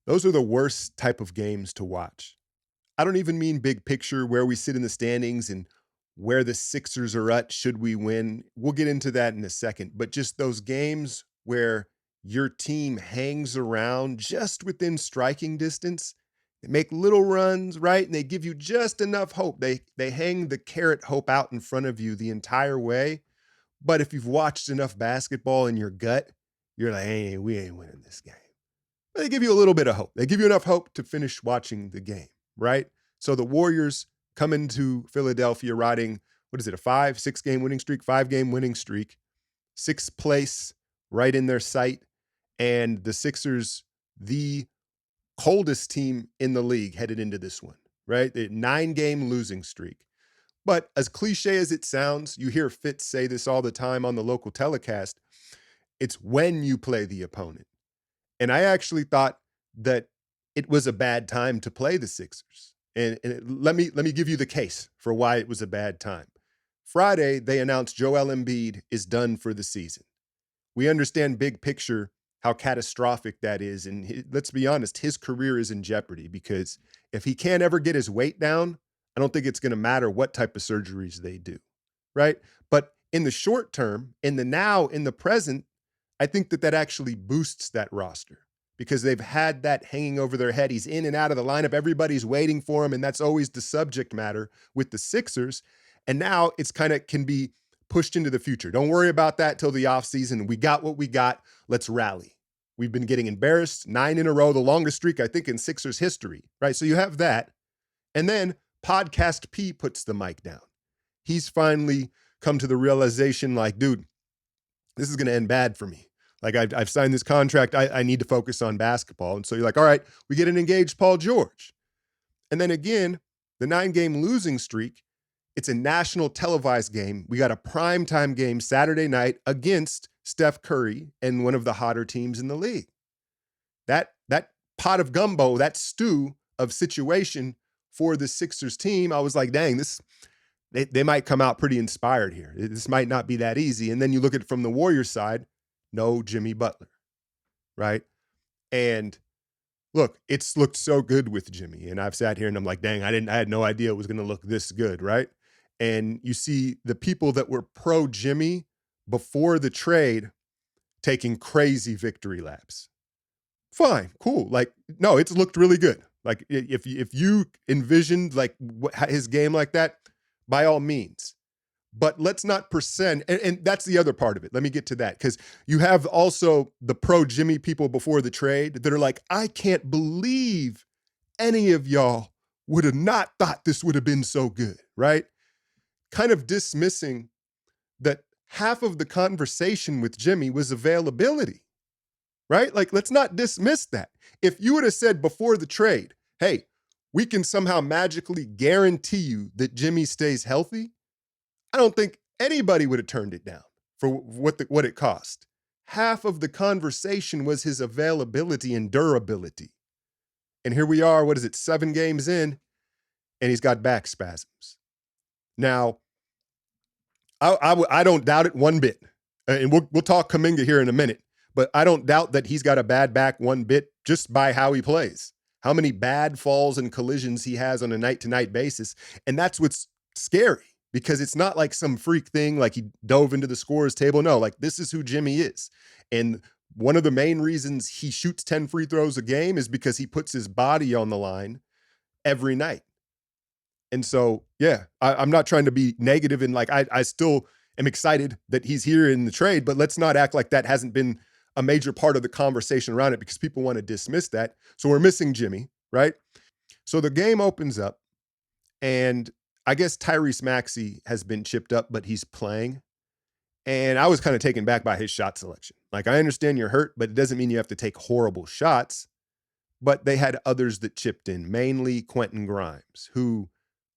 Those are the worst type of games to watch. I don't even mean big picture where we sit in the standings and where the Sixers are at should we win. We'll get into that in a second, but just those games where your team hangs around just within striking distance. They make little runs, right? And they give you just enough hope. They hang the carrot hope out in front of you the entire way. But if you've watched enough basketball in your gut, you're like, hey, we ain't winning this game. They give you a little bit of hope. They give you enough hope to finish watching the game, right? So the Warriors come into Philadelphia riding, what is it, a 5-6 game winning streak, 5 game winning streak, sixth place right in their sight. And the Sixers, the coldest team in the league headed into this one, right? The 9 game losing streak. But as cliche as it sounds, you hear Fitz say this all the time on the local telecast. It's when you play the opponent. And I actually thought that it was a bad time to play the Sixers. Let me give you the case for why it was a bad time. Friday, they announced Joel Embiid is done for the season. We understand big picture how catastrophic that is. And let's be honest, his career is in jeopardy because if he can't ever get his weight down, I don't think it's going to matter what type of surgeries they do, right? But in the short term, in the now, in the present, I think that actually boosts that roster because they've had that hanging over their head. He's in and out of the lineup. Everybody's waiting for him, and that's always the subject matter with the Sixers. And now it's kind of can be pushed into the future. Don't worry about that till the offseason. We got what we got. Let's rally. We've been getting embarrassed 9 in a row, the longest streak, I think, in Sixers history, right? So you have that. And then Podcast P puts the mic down. He's finally come to the realization like, dude, this is going to end bad for me. Like I've signed this contract. I need to focus on basketball. And so you're like, all right, we get an engaged Paul George. And then again, the 9 game losing streak, it's a national televised game. We got a primetime game Saturday night against Steph Curry and one of the hotter teams in the league. That pot of gumbo, that stew of situation for the Sixers team, I was like, dang, they might come out pretty inspired here. This might not be that easy. And then you look at it from the Warriors side, no Jimmy Butler, right? And look, it's looked so good with Jimmy. And I've sat here and I'm like, dang, I had no idea it was going to look this good, right? And you see the people that were pro Jimmy before the trade taking crazy victory laps. Fine, cool. Like, no, it's looked really good. Like if you envisioned like his game like that, by all means. But let's not present, and that's the other part of it. Let me get to that because you have also the pro Jimmy people before the trade that are like, I can't believe any of y'all would have not thought this would have been so good, right? Kind of dismissing that half of the conversation with Jimmy was availability, right? Like, let's not dismiss that. If you would have said before the trade, hey, we can somehow magically guarantee you that Jimmy stays healthy, I don't think anybody would have turned it down for what it cost. Half of the conversation was his availability and durability. And here we are, what is it, 7 games in, and he's got back spasms. Now, I don't doubt it one bit. And we'll talk Kuminga here in a minute, but I don't doubt that he's got a bad back one bit just by how he plays, how many bad falls and collisions he has on a night-to-night basis. And that's what's scary. Because it's not like some freak thing, like he dove into the scorer's table. No, like this is who Jimmy is. And one of the main reasons he shoots 10 free throws a game is because he puts his body on the line every night. And so, yeah, I'm not trying to be negative and like I still am excited that he's here in the trade, but let's not act like that hasn't been a major part of the conversation around it because people want to dismiss that. So we're missing Jimmy, right? So the game opens up and I guess Tyrese Maxey has been chipped up, but he's playing. And I was kind of taken back by his shot selection. Like, I understand you're hurt, but it doesn't mean you have to take horrible shots. But they had others that chipped in, mainly Quentin Grimes, who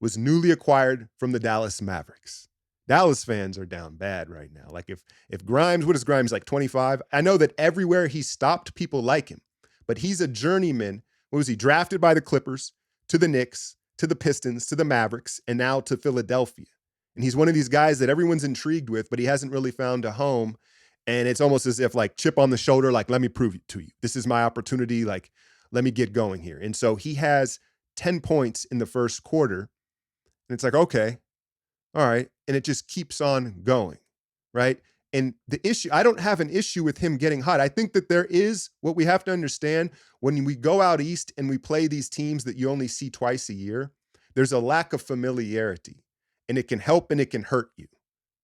was newly acquired from the Dallas Mavericks. Dallas fans are down bad right now. Like, if Grimes, what is Grimes, like 25? I know that everywhere he stopped, people like him. But he's a journeyman. What was he? Drafted by the Clippers to the Knicks, to the Pistons, to the Mavericks, and now to Philadelphia. And he's one of these guys that everyone's intrigued with, but he hasn't really found a home. And it's almost as if like chip on the shoulder, like, let me prove it to you. This is my opportunity. Like, let me get going here. And so he has 10 points in the first quarter. And it's like, okay, all right. And it just keeps on going, right? And the issue, I don't have an issue with him getting hot. I think that there is what we have to understand when we go out east and we play these teams that you only see twice a year, there's a lack of familiarity, and it can help and it can hurt you,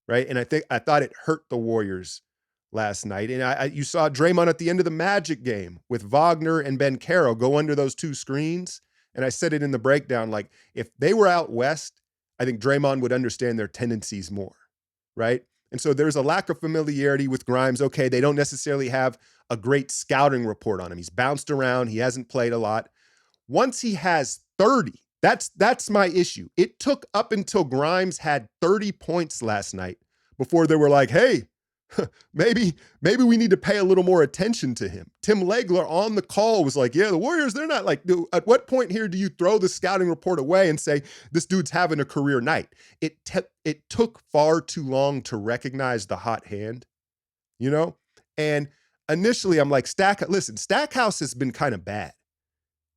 right? And I thought it hurt the Warriors last night. And you saw Draymond at the end of the Magic game with Wagner and Ben Caro go under those two screens. And I said it in the breakdown, like if they were out west, I think Draymond would understand their tendencies more, right? And so there's a lack of familiarity with Grimes. Okay, they don't necessarily have a great scouting report on him. He's bounced around. He hasn't played a lot. Once he has 30, that's my issue. It took up until Grimes had 30 points last night before they were like, hey, maybe we need to pay a little more attention to him. Tim Legler on the call was like, yeah, the Warriors, they're not like, at what point here do you throw the scouting report away and say, this dude's having a career night? It took far too long to recognize the hot hand, you know? And initially I'm like, Stackhouse has been kind of bad.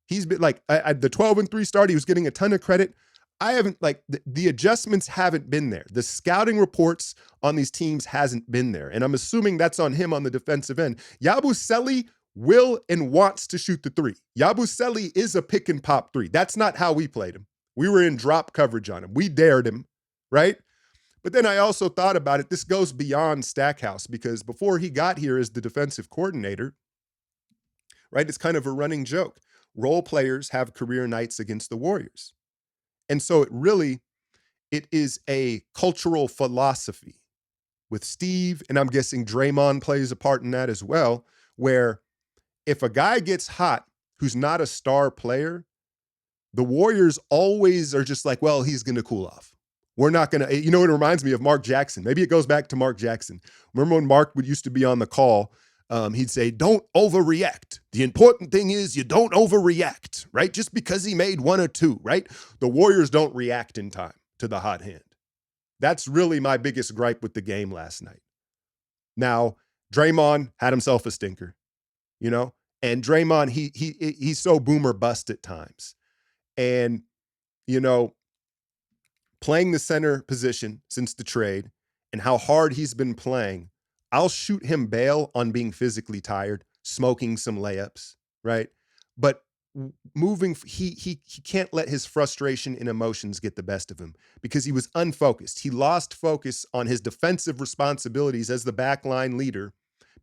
He's been like, the 12-3 start, he was getting a ton of credit. I haven't, like, the adjustments haven't been there. The scouting reports on these teams hasn't been there. And I'm assuming that's on him on the defensive end. Yabusele will and wants to shoot the three. Yabusele is a pick and pop three. That's not how we played him. We were in drop coverage on him. We dared him, right? But then I also thought about it. This goes beyond Stackhouse, because before he got here as the defensive coordinator, right, it's kind of a running joke. Role players have career nights against the Warriors. And so it is a cultural philosophy with Steve, and I'm guessing Draymond plays a part in that as well, where if a guy gets hot who's not a star player, the Warriors always are just like, well, he's going to cool off. We're not going to, it reminds me of Mark Jackson. Maybe it goes back to Mark Jackson. Remember when Mark used to be on the call, he'd say, don't overreact. The important thing is you don't overreact, right? Just because he made one or two, right? The Warriors don't react in time to the hot hand. That's really my biggest gripe with the game last night. Now, Draymond had himself a stinker, and Draymond, he's so boomer bust at times. And, playing the center position since the trade and how hard he's been playing, I'll shoot him bail on being physically tired, smoking some layups, right? But he can't let his frustration and emotions get the best of him, because he was unfocused. He lost focus on his defensive responsibilities as the backline leader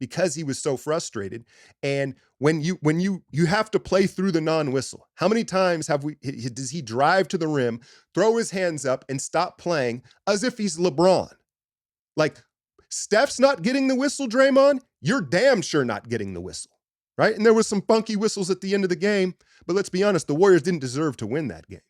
because he was so frustrated. And when you have to play through the non-whistle, how many times does he drive to the rim, throw his hands up, and stop playing as if he's LeBron? Like, Steph's not getting the whistle, Draymond, you're damn sure not getting the whistle, right? And there was some funky whistles at the end of the game, but let's be honest, the Warriors didn't deserve to win that game.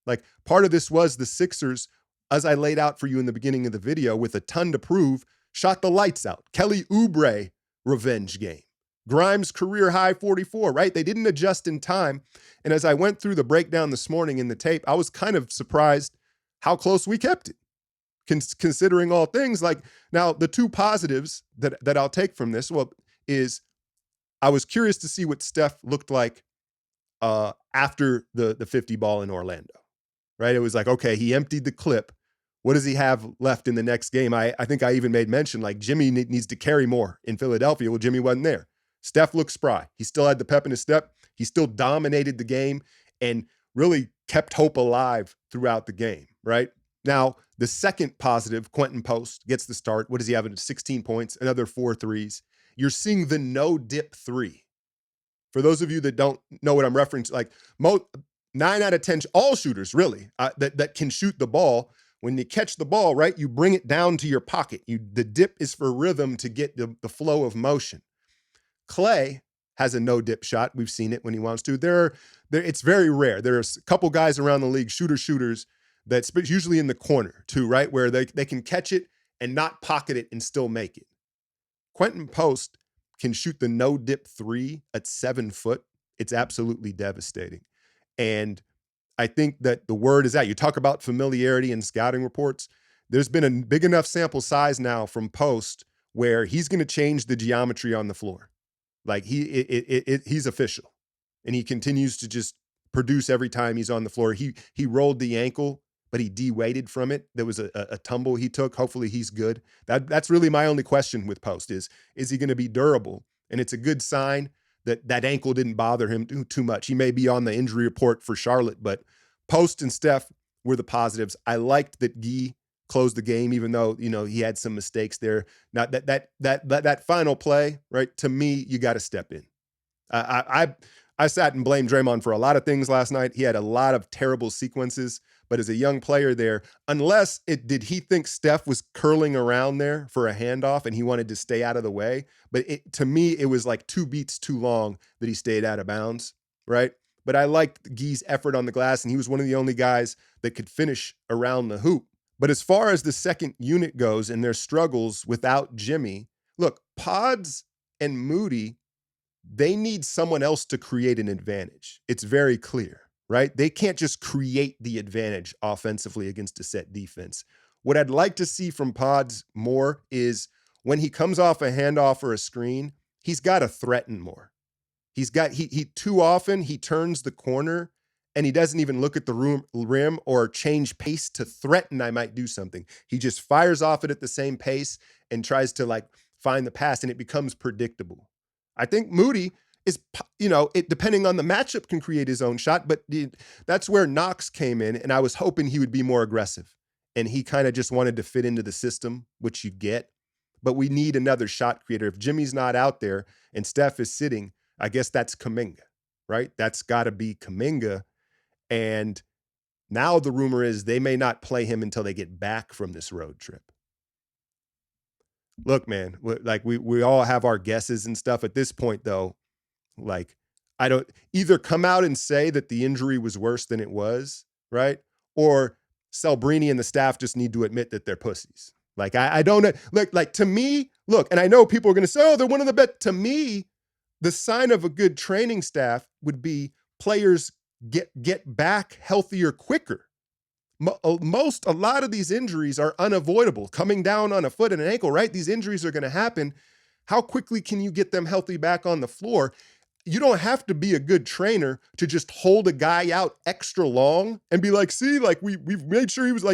Like, part of this was the Sixers, as I laid out for you in the beginning of the video, with a ton to prove, shot the lights out. Kelly Oubre revenge game. Grimes career high 44, right? They didn't adjust in time. And as I went through the breakdown this morning in the tape, I was kind of surprised how close we kept it, considering all things. Like, now the two positives that I'll take from this, is I was curious to see what Steph looked like after the 50 ball in Orlando, right? It was like, okay, he emptied the clip. What does he have left in the next game? I think I even made mention, like, Jimmy needs to carry more in Philadelphia. Well, Jimmy wasn't there. Steph looked spry. He still had the pep in his step. He still dominated the game and really kept hope alive throughout the game, right? Now, the second positive, Quentin Post gets the start. What does he have? 16 points, another 4 threes. You're seeing the no-dip three. For those of you that don't know what I'm referencing, like 9 out of 10, all shooters really, that can shoot the ball, when you catch the ball, right, you bring it down to your pocket. The dip is for rhythm to get the flow of motion. Clay has a no-dip shot. We've seen it when he wants to. It's very rare. There's a couple guys around the league, shooters, that's usually in the corner too, right, where they can catch it and not pocket it and still make it. Quentin Post can shoot the no-dip three at 7 foot. It's absolutely devastating. And I think that the word is out. You talk about familiarity and scouting reports. There's been a big enough sample size now from Post where he's going to change the geometry on the floor. Like, he's official. and he continues to just produce every time he's on the floor. He rolled the ankle, but he de-weighted from it. There was a tumble he took. Hopefully he's good. That's really my only question with Post is he going to be durable? And it's a good sign that that ankle didn't bother him too much. He may be on the injury report for Charlotte, but Post and Steph were the positives. I liked that Guy closed the game, even though he had some mistakes there. Now that final play, right? To me, you got to step in. I sat and blamed Draymond for a lot of things last night. He had a lot of terrible sequences, but as a young player there, did he think Steph was curling around there for a handoff and he wanted to stay out of the way? But to me, it was like 2 beats too long that he stayed out of bounds, right? But I liked Guy's effort on the glass, and he was one of the only guys that could finish around the hoop. But as far as the second unit goes and their struggles without Jimmy, look, Pods and Moody, they need someone else to create an advantage. It's very clear, right? They can't just create the advantage offensively against a set defense. What I'd like to see from Pods more is when he comes off a handoff or a screen, he's got to threaten more. He too often he turns the corner and he doesn't even look at the rim or change pace to threaten I might do something. He just fires off it at the same pace and tries to find the pass, and it becomes predictable. I think Moody is, depending on the matchup, can create his own shot, but that's where Knox came in, and I was hoping he would be more aggressive. And he kind of just wanted to fit into the system, which you get. But we need another shot creator. If Jimmy's not out there and Steph is sitting, I guess that's Kuminga, right? That's got to be Kuminga. And now the rumor is they may not play him until they get back from this road trip. Look, man, we all have our guesses and stuff at this point, though. I don't either come out and say that the injury was worse than it was, right? Or Celebrini and the staff just need to admit that they're pussies. I don't know. To me, look, and I know people are going to say, oh, they're one of the best. To me, the sign of a good training staff would be players get back healthier quicker. A lot of these injuries are unavoidable. Coming down on a foot and an ankle, right? These injuries are going to happen. How quickly can you get them healthy back on the floor? You don't have to be a good trainer to just hold a guy out extra long and be like, see, we've made sure he was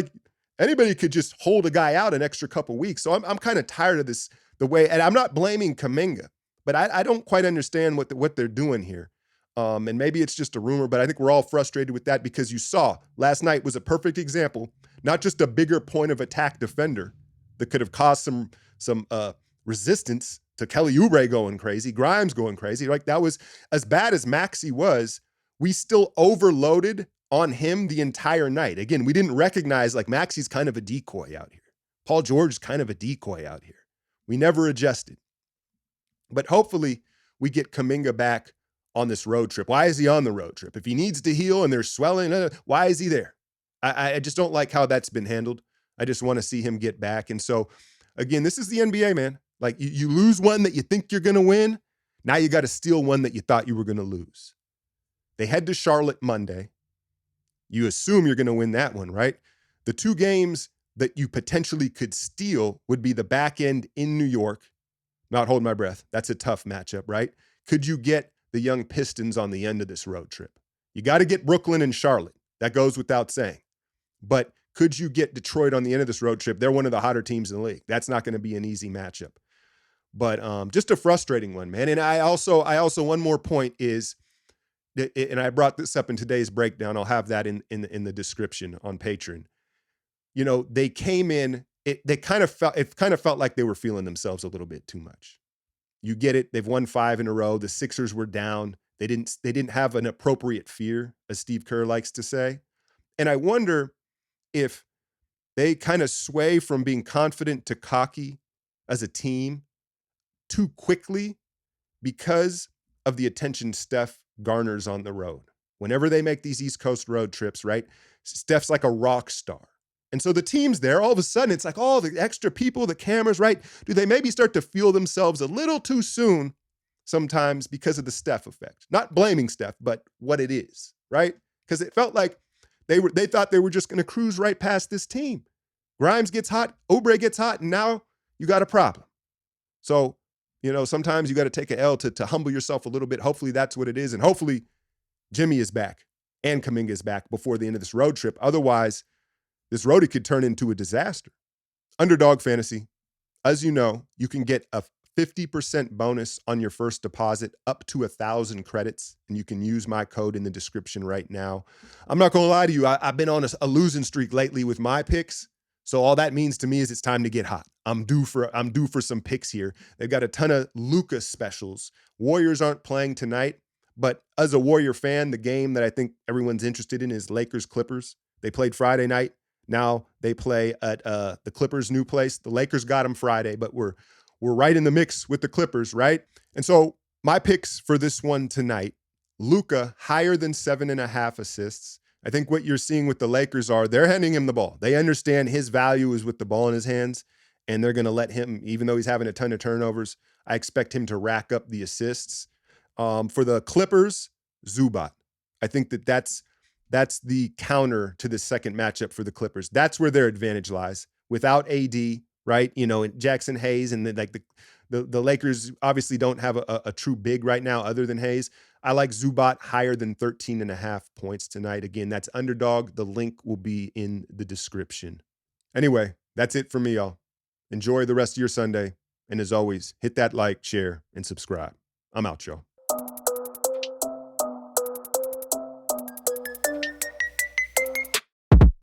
anybody could just hold a guy out an extra couple weeks. So I'm kind of tired of this, and I'm not blaming Kuminga, but I don't quite understand what they're doing here. And maybe it's just a rumor, but I think we're all frustrated with that because you saw last night was a perfect example, not just a bigger point of attack defender that could have caused some resistance to Kelly Oubre going crazy, Grimes going crazy. That was as bad as Maxey was. We still overloaded on him the entire night. Again, we didn't recognize Maxey's kind of a decoy out here. Paul George is kind of a decoy out here. We never adjusted. But hopefully we get Kuminga back on this road trip. Why is he on the road trip? If he needs to heal and there's swelling, why is he there? I just don't like how that's been handled. I just want to see him get back. And so, again, this is the NBA, man. You lose one that you think you're going to win. Now you got to steal one that you thought you were going to lose. They head to Charlotte Monday. You assume you're going to win that one, right? The 2 games that you potentially could steal would be the back end in New York. Not holding my breath. That's a tough matchup, right? Could you get the young Pistons on the end of this road trip? You got to get Brooklyn and Charlotte. That goes without saying. But could you get Detroit on the end of this road trip? They're one of the hotter teams in the league. That's not going to be an easy matchup. But just a frustrating one, man. And I also one more point is, and I brought this up in today's breakdown. I'll have that in the description on Patreon. They came in. It kind of felt like they were feeling themselves a little bit too much. You get it. They've won 5 in a row. The Sixers were down. They didn't have an appropriate fear, as Steve Kerr likes to say. And I wonder if they kind of sway from being confident to cocky as a team too quickly because of the attention Steph garners on the road. Whenever they make these East Coast road trips, right? Steph's like a rock star. And so the team's there, all of a sudden, it's like all the extra people, the cameras, right? Do they maybe start to feel themselves a little too soon sometimes because of the Steph effect? Not blaming Steph, but what it is, right? Because it felt like they thought they were just going to cruise right past this team. Grimes gets hot, Oubre gets hot, and now you got a problem. So, sometimes you got to take an L to humble yourself a little bit. Hopefully that's what it is. And hopefully Jimmy is back and Kuminga is back before the end of this road trip. Otherwise, this roadie could turn into a disaster. Underdog Fantasy, as you know, you can get a 50% bonus on your first deposit up to 1,000 credits, and you can use my code in the description right now. I'm not gonna lie to you, I've been on a losing streak lately with my picks. So all that means to me is it's time to get hot. I'm due for some picks here. They've got a ton of Luka specials. Warriors aren't playing tonight, but as a Warrior fan, the game that I think everyone's interested in is Lakers Clippers. They played Friday night. Now they play at the Clippers' new place. The Lakers got them Friday, but we're right in the mix with the Clippers, right? And so my picks for this one tonight: Luka higher than 7.5 assists. I think what you're seeing with the Lakers are they're handing him the ball. They understand his value is with the ball in his hands, and they're going to let him, even though he's having a ton of turnovers, I expect him to rack up the assists. For the Clippers, Zubac. I think that's the counter to the second matchup for the Clippers. That's where their advantage lies. Without AD, right? Jackson Hayes and the Lakers obviously don't have a true big right now other than Hayes. I like Zubac higher than 13.5 points tonight. Again, that's underdog. The link will be in the description. Anyway, that's it for me, y'all. Enjoy the rest of your Sunday. And as always, hit that like, share, and subscribe. I'm out, y'all.